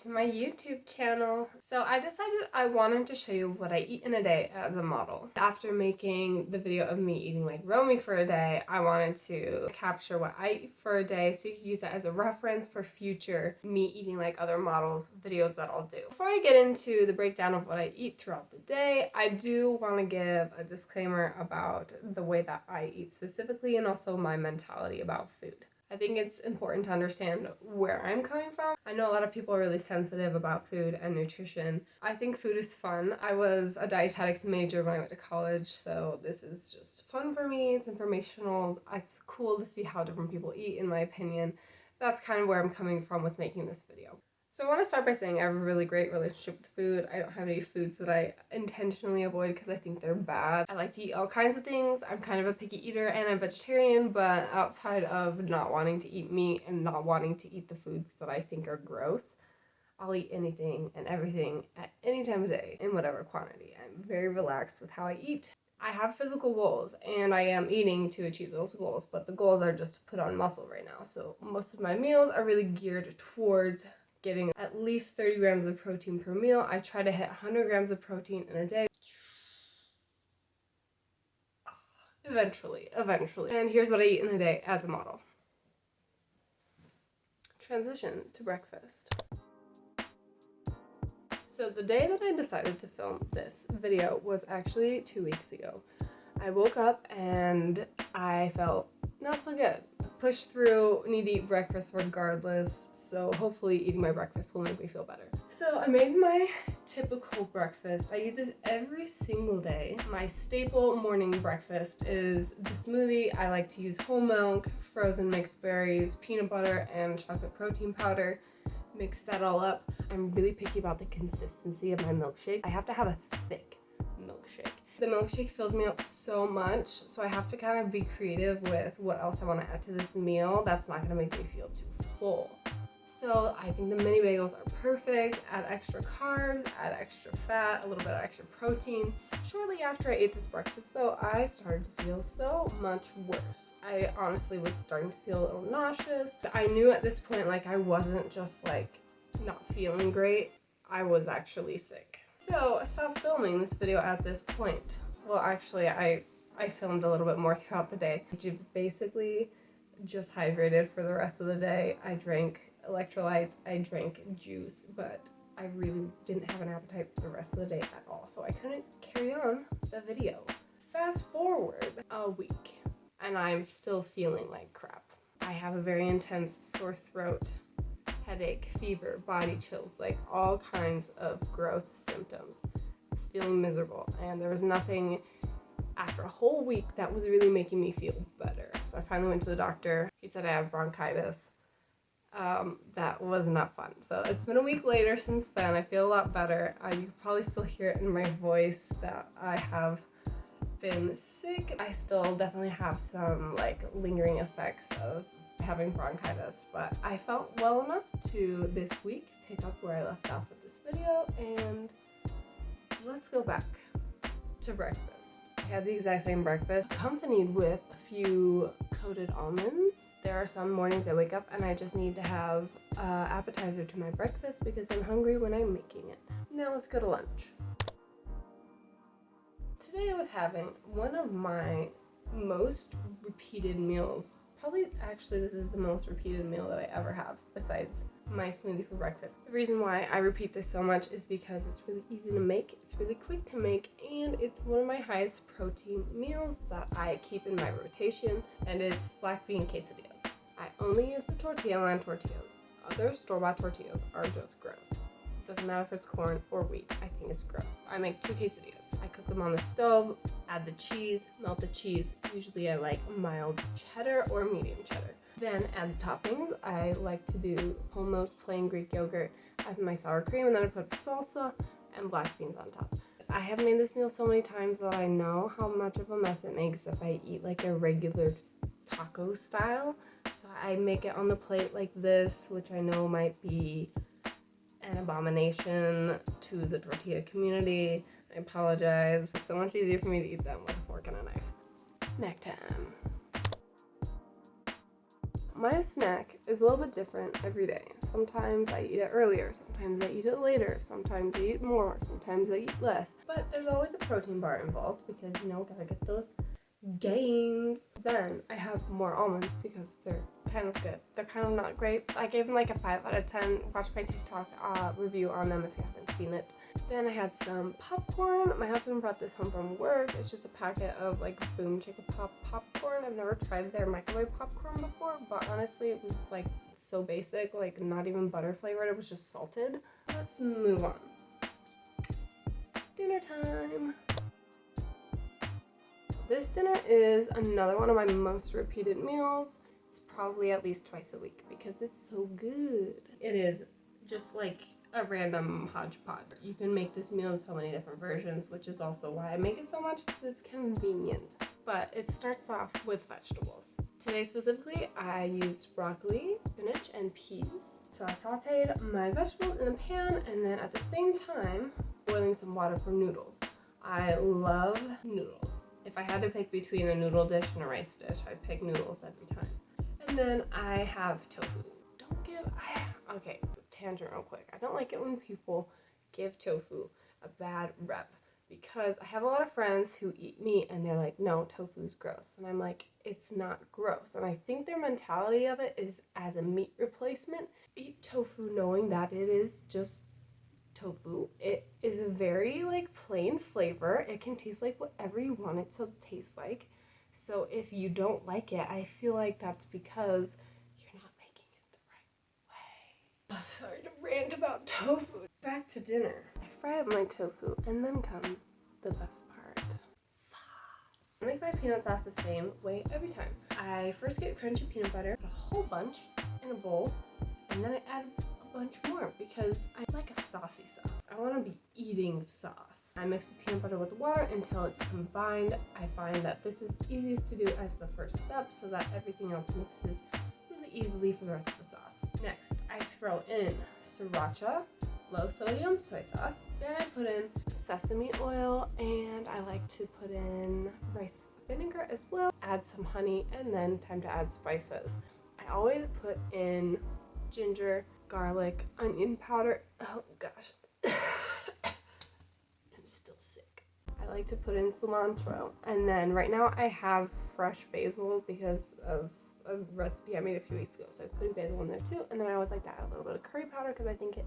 to my YouTube channel. So I decided I wanted to show you what I eat in a day as a model. After making the video of me eating like Romy for a day, I wanted to capture what I eat for a day so you can use that as a reference for future me eating like other models videos that I'll do. Before I get into the breakdown of what I eat throughout the day, I do want to give a disclaimer about the way that I eat specifically and also my mentality about food. I think it's important to understand where I'm coming from. I know a lot of people are really sensitive about food and nutrition. I think food is fun. I was a dietetics major when I went to college, so this is just fun for me. It's informational. It's cool to see how different people eat, in my opinion. That's kind of where I'm coming from with making this video. So I want to start by saying I have a really great relationship with food. I don't have any foods that I intentionally avoid because I think they're bad. I like to eat all kinds of things. I'm kind of a picky eater and I'm vegetarian, but outside of not wanting to eat meat and not wanting to eat the foods that I think are gross, I'll eat anything and everything at any time of day in whatever quantity. I'm very relaxed with how I eat. I have physical goals and I am eating to achieve those goals, but the goals are just to put on muscle right now. So most of my meals are really geared towards getting at least 30 grams of protein per meal. I try to hit 100 grams of protein in a day. Eventually. And here's what I eat in a day as a model. Transition to breakfast. So the day that I decided to film this video was actually 2 weeks ago. I woke up and I felt not so good. Pushed through, need to eat breakfast regardless, so hopefully eating my breakfast will make me feel better. So I made my typical breakfast. I eat this every single day. My staple morning breakfast is the smoothie. I like to use whole milk, frozen mixed berries, peanut butter, and chocolate protein powder. Mix that all up. I'm really picky about the consistency of my milkshake. I have to have a thick milkshake. The milkshake fills me up so much, so I have to kind of be creative with what else I want to add to this meal that's not going to make me feel too full. So I think the mini bagels are perfect. Add extra carbs, add extra fat, a little bit of extra protein. Shortly after I ate this breakfast though, I started to feel so much worse. I honestly was starting to feel a little nauseous. I knew at this point like I wasn't just like not feeling great, I was actually sick. So I stopped filming this video at this point. Well, actually, I filmed a little bit more throughout the day. I basically just hydrated for the rest of the day. I drank electrolytes, I drank juice, but I really didn't have an appetite for the rest of the day at all, so I couldn't carry on the video. Fast forward a week, and I'm still feeling like crap. I have a very intense sore throat, headache, fever, body chills, like all kinds of gross symptoms. I was feeling miserable, and there was nothing after a whole week that was really making me feel better. So I finally went to the doctor. He said I have bronchitis. That was not fun. So it's been a week later since then. I feel a lot better. You can probably still hear it in my voice that I have been sick. I still definitely have some like lingering effects of having bronchitis, but I felt well enough to this week pick up where I left off with this video, and let's go back to breakfast. I had the exact same breakfast accompanied with a few coated almonds. There are some mornings I wake up and I just need to have appetizer to my breakfast because I'm hungry when I'm making it. Now let's go to lunch. Today I was having one of my most repeated meals. Probably, actually, this is the most repeated meal that I ever have, besides my smoothie for breakfast. The reason why I repeat this so much is because it's really easy to make, it's really quick to make, and it's one of my highest protein meals that I keep in my rotation, and it's black bean quesadillas. I only use the tortilla line tortillas. Other store-bought tortillas are just gross. Doesn't matter if it's corn or wheat, I think it's gross. I make 2 quesadillas. I cook them on the stove, add the cheese, melt the cheese. Usually I like mild cheddar or medium cheddar. Then add the toppings. I like to do whole milk plain Greek yogurt as my sour cream, and then I put salsa and black beans on top. I have made this meal so many times that I know how much of a mess it makes if I eat like a regular taco style. So I make it on the plate like this, which I know might be an abomination to the tortilla community. I apologize. It's so much easier for me to eat them with a fork and a knife. Snack time. my snack is a little bit different every day. Sometimes I eat it earlier, sometimes I eat it later, sometimes I eat more, sometimes I eat less. But there's always a protein bar involved because, you know, gotta get those gains. Then I have more almonds because they're kind of good. They're kind of not great. I gave them like a 5 out of 10. Watch my TikTok review on them if you haven't seen it. Then I had some popcorn. My husband brought this home from work. It's just a packet of like Boom Chicka Pop popcorn. I've never tried their microwave popcorn before, but honestly it was like so basic, like not even butter flavored. It was just salted. Let's move on. Dinner time. This dinner is another one of my most repeated meals. It's probably at least twice a week because it's so good. It is just like a random hodgepodge. You can make this meal in so many different versions, which is also why I make it so much because it's convenient. But it starts off with vegetables. Today specifically, I used broccoli, spinach, and peas. So I sauteed my vegetables in a pan and then at the same time, boiling some water for noodles. I love noodles. If I had to pick between a noodle dish and a rice dish, I'd pick noodles every time. And then I have tofu. Okay, tangent real quick. I don't like it when people give tofu a bad rep because I have a lot of friends who eat meat and they're like, no, tofu's gross. And I'm like, it's not gross. And I think their mentality of it is as a meat replacement. Eat tofu knowing that it is just tofu. It is a very like plain flavor. It can taste like whatever you want it to taste like. So if you don't like it, I feel like that's because you're not making it the right way. Oh, sorry to rant about tofu. Back to dinner. I fry up my tofu and then comes the best part. Sauce. I make my peanut sauce the same way every time. I first get crunchy peanut butter, a whole bunch in a bowl, and then I add bunch more because I like a saucy sauce. I want to be eating sauce. I mix the peanut butter with the water until it's combined. I find that this is easiest to do as the first step so that everything else mixes really easily for the rest of the sauce. Next, I throw in sriracha, low sodium soy sauce. Then I put in sesame oil and I like to put in rice vinegar as well. Add some honey and then time to add spices. I always put in ginger, garlic, onion powder. Oh gosh. I'm still sick. I like to put in cilantro. And then right now I have fresh basil because of a recipe I made a few weeks ago. So I put basil in there too. And then I always like to add a little bit of curry powder because I think it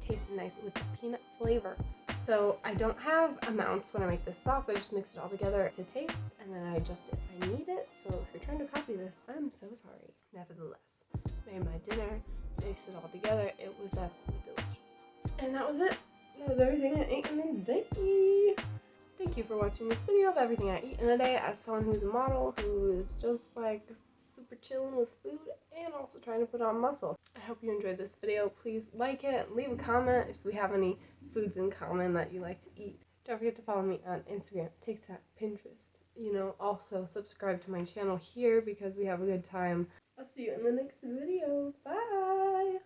tastes nice with the peanut flavor. So I don't have amounts when I make this sauce. I just mix it all together to taste and then I adjust if I need it. So if you're trying to copy this, I'm so sorry. Nevertheless, made my dinner, mixed it all together. It was absolutely delicious. And that was it. That was everything I ate in a day. Thank you for watching this video of everything I eat in a day as someone who's a model who is just like super chilling with food and also trying to put on muscle. I hope you enjoyed this video. Please like it, leave a comment if we have any foods in common that you like to eat. Don't forget to follow me on Instagram, TikTok, Pinterest. You know, also subscribe to my channel here because we have a good time. I'll see you in the next video. Bye!